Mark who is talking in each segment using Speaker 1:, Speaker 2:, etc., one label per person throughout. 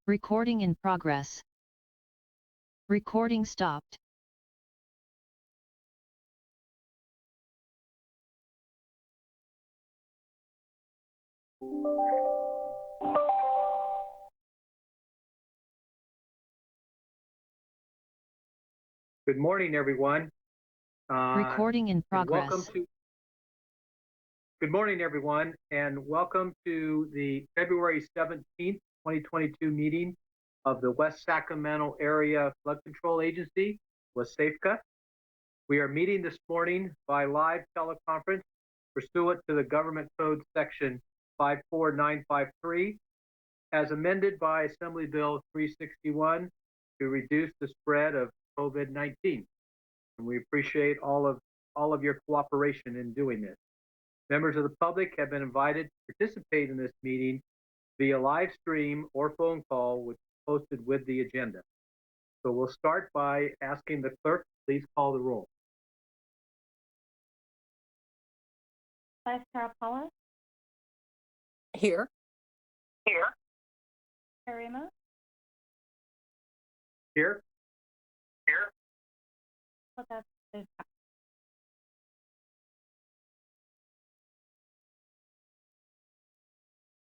Speaker 1: Recording in progress. Recording stopped.
Speaker 2: Good morning, everyone.
Speaker 1: Recording in progress.
Speaker 2: Good morning, everyone, and welcome to the February 17th, 2022 meeting of the West Sacramento Area Flood Control Agency, WSAFCA. We are meeting this morning by live teleconference pursuant to the Government Code Section 54953, as amended by Assembly Bill 361 to reduce the spread of COVID-19. And we appreciate all of your cooperation in doing this. Members of the public have been invited to participate in this meeting via live stream or phone call, which is posted with the agenda. So we'll start by asking the clerk to please call the roll.
Speaker 3: Vice Chair Paula?
Speaker 4: Here.
Speaker 3: Ramos?
Speaker 2: Here.
Speaker 3: Well, that's is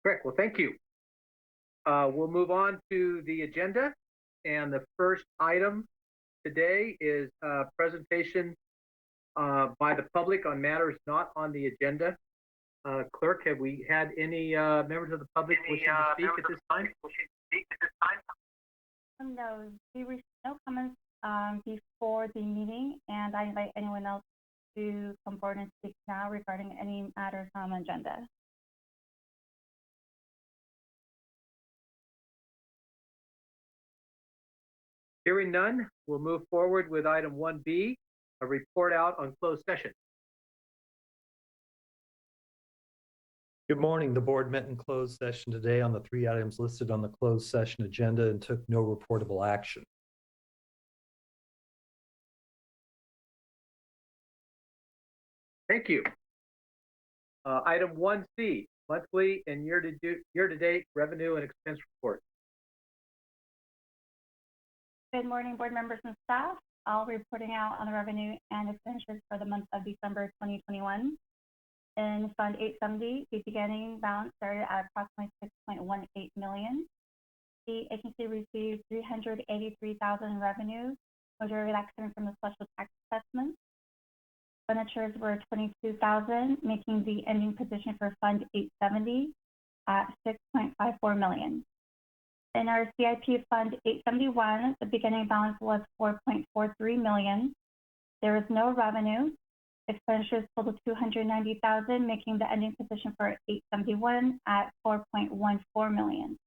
Speaker 2: Correct. Well, thank you. We'll move on to the agenda. And the first item today is a presentation by the public on matters not on the agenda. Clerk, have we had any members of the public wishing to speak at this time?
Speaker 3: No, we received no comments before the meeting, and I invite anyone else to come forward and speak now regarding any matters on the agenda.
Speaker 2: Hearing none, we'll move forward with item 1B, a report out on closed session.
Speaker 5: Good morning. The board met in closed session today on the 3 items listed on the closed session agenda and took no reportable action.
Speaker 2: Thank you. Item 1C, monthly and year-to-date revenue and expense report.
Speaker 3: Good morning, board members and staff. I'll be reporting out on the revenue and expenditures for the month of December 2021. In Fund 870, the beginning balance started at approximately $6.18 million. The agency received $383,000 in revenue, majority of that coming from the special tax assessments. Expenditures were $22,000, making the ending position for Fund 870 at $6.54 million. In our CIP Fund 871, the beginning balance was $4.43 million. There was no revenue. Expenditures totaled $290,000, making the ending position for 871 at $4.14 million.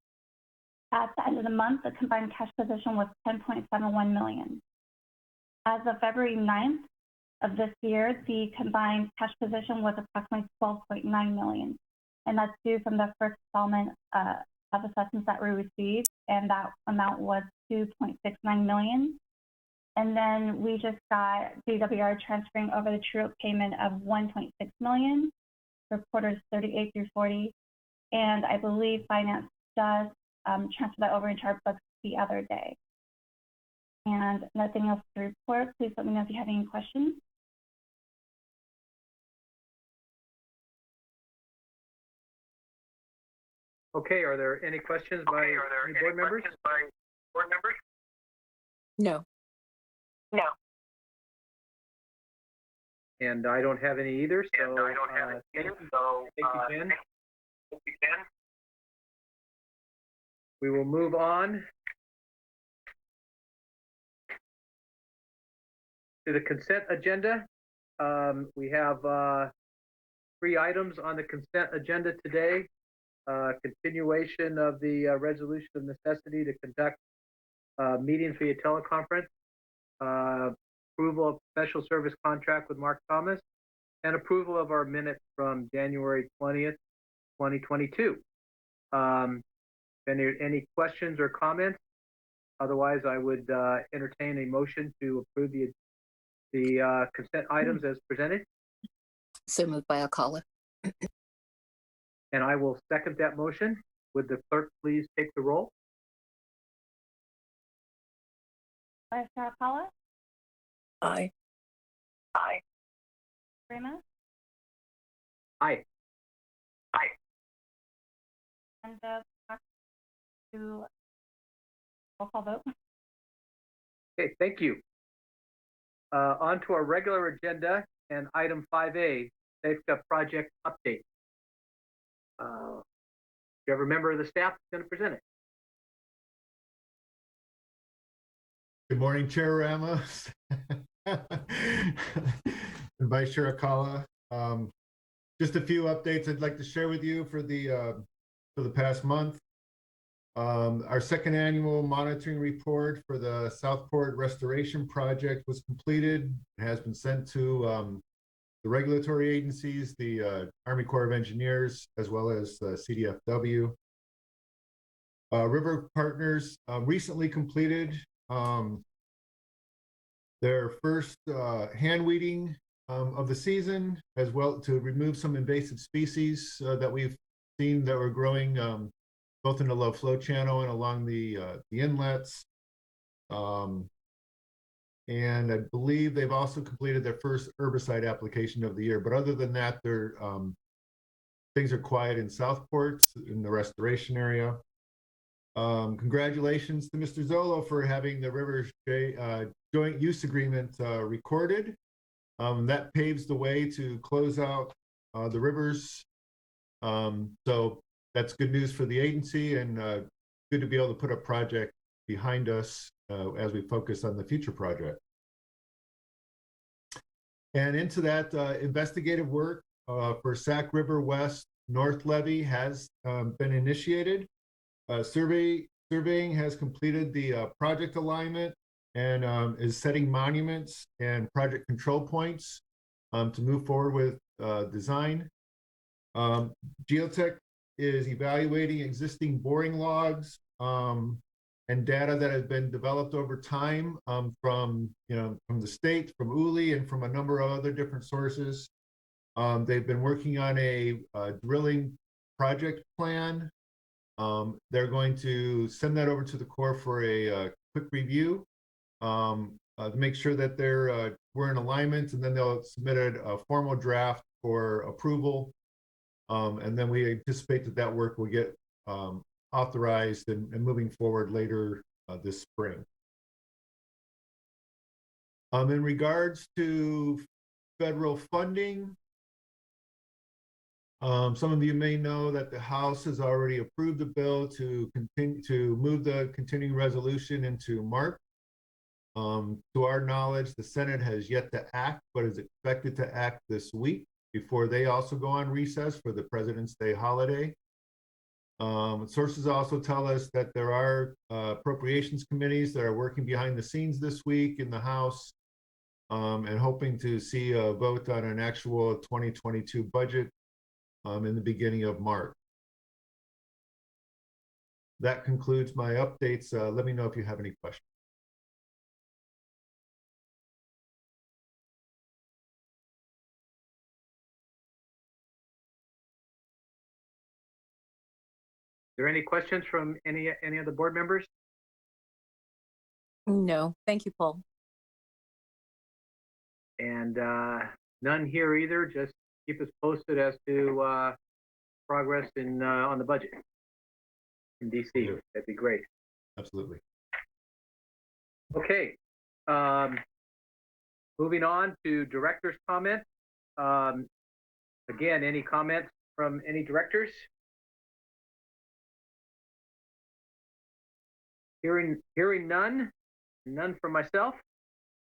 Speaker 3: At the end of the month, the combined cash position was $10.71 million. As of February 9th of this year, the combined cash position was approximately $12.9 million, and that's due from the first installment of assessments that we received, and that amount was $2.69 million. And then we just got DWR transferring over the true-up payment of $1.6 million for quarters 38 through 40. And I believe finance does transfer that over into our books the other day. And nothing else to report. Please let me know if you have any questions.
Speaker 2: Okay, are there any questions by any board members?
Speaker 4: No.
Speaker 2: And I don't have any either, so thank you, Jen. We will move on to the consent agenda. We have 3 items on the consent agenda today. Continuation of the resolution of necessity to conduct meetings via teleconference, approval of special service contract with Mark Thomas, and approval of our minutes from January 20th, 2022. Any questions or comments? Otherwise, I would entertain a motion to approve the consent items as presented.
Speaker 4: So moved by Alcala.
Speaker 2: And I will second that motion. Would the clerk please take the roll?
Speaker 3: Vice Chair Alcala,
Speaker 4: Aye.
Speaker 3: Ramos,
Speaker 2: Aye.
Speaker 3: and back to roll call vote.
Speaker 2: Okay, thank you. On to our regular agenda and item 5A, SAFCA project update. Do you have a member of the staff that's going to present it?
Speaker 6: Good morning, Chair Ramos and Vice Chair Alcala. Just a few updates I'd like to share with you for the past month. Our second annual monitoring report for the Southport restoration project was completed. It has been sent to the regulatory agencies, the Army Corps of Engineers, as well as the CDFW. River Partners recently completed their first hand weeding of the season, as well to remove some invasive species that we've seen that were growing both in the low flow channel and along the inlets. And I believe they've also completed their first herbicide application of the year. But other than that, things are quiet in Southport in the restoration area. Congratulations to Mr. Zolo for having the Rivers joint use agreement recorded. That paves the way to close out the rivers. So that's good news for the agency, and good to be able to put a project behind us as we focus on the future project. And into that investigative work for Sac River West North Levee has been initiated. Surveying has completed the project alignment and is setting monuments and project control points to move forward with design. Geotech is evaluating existing boring logs and data that has been developed over time from the state, from ULI, and from a number of other different sources. They've been working on a drilling project plan. They're going to send that over to the Corps for a quick review to make sure that we're in alignment, and then they'll submit a formal draft for approval. And then we anticipate that work will get authorized and moving forward later this spring. In regards to federal funding, some of you may know that the House has already approved the bill to continue to move the continuing resolution into March. To our knowledge, the Senate has yet to act, but is expected to act this week before they also go on recess for the President's Day holiday. Sources also tell us that there are appropriations committees that are working behind the scenes this week in the House and hoping to see a vote on an actual 2022 budget in the beginning of March. That concludes my updates. Let me know if you have any questions.
Speaker 2: Are there any questions from any of the board members?
Speaker 4: No, thank you, Paul.
Speaker 2: And none here either. Just keep us posted as to progress on the budget in DC. That'd be great.
Speaker 6: Absolutely.
Speaker 2: Okay. Moving on to director's comments. Again, any comments from any directors? Hearing none from myself,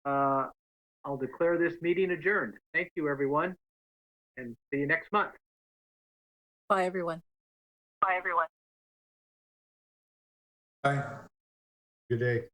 Speaker 2: I'll declare this meeting adjourned. Thank you, everyone, and see you next month.
Speaker 4: Bye, everyone.
Speaker 6: Bye. Good day.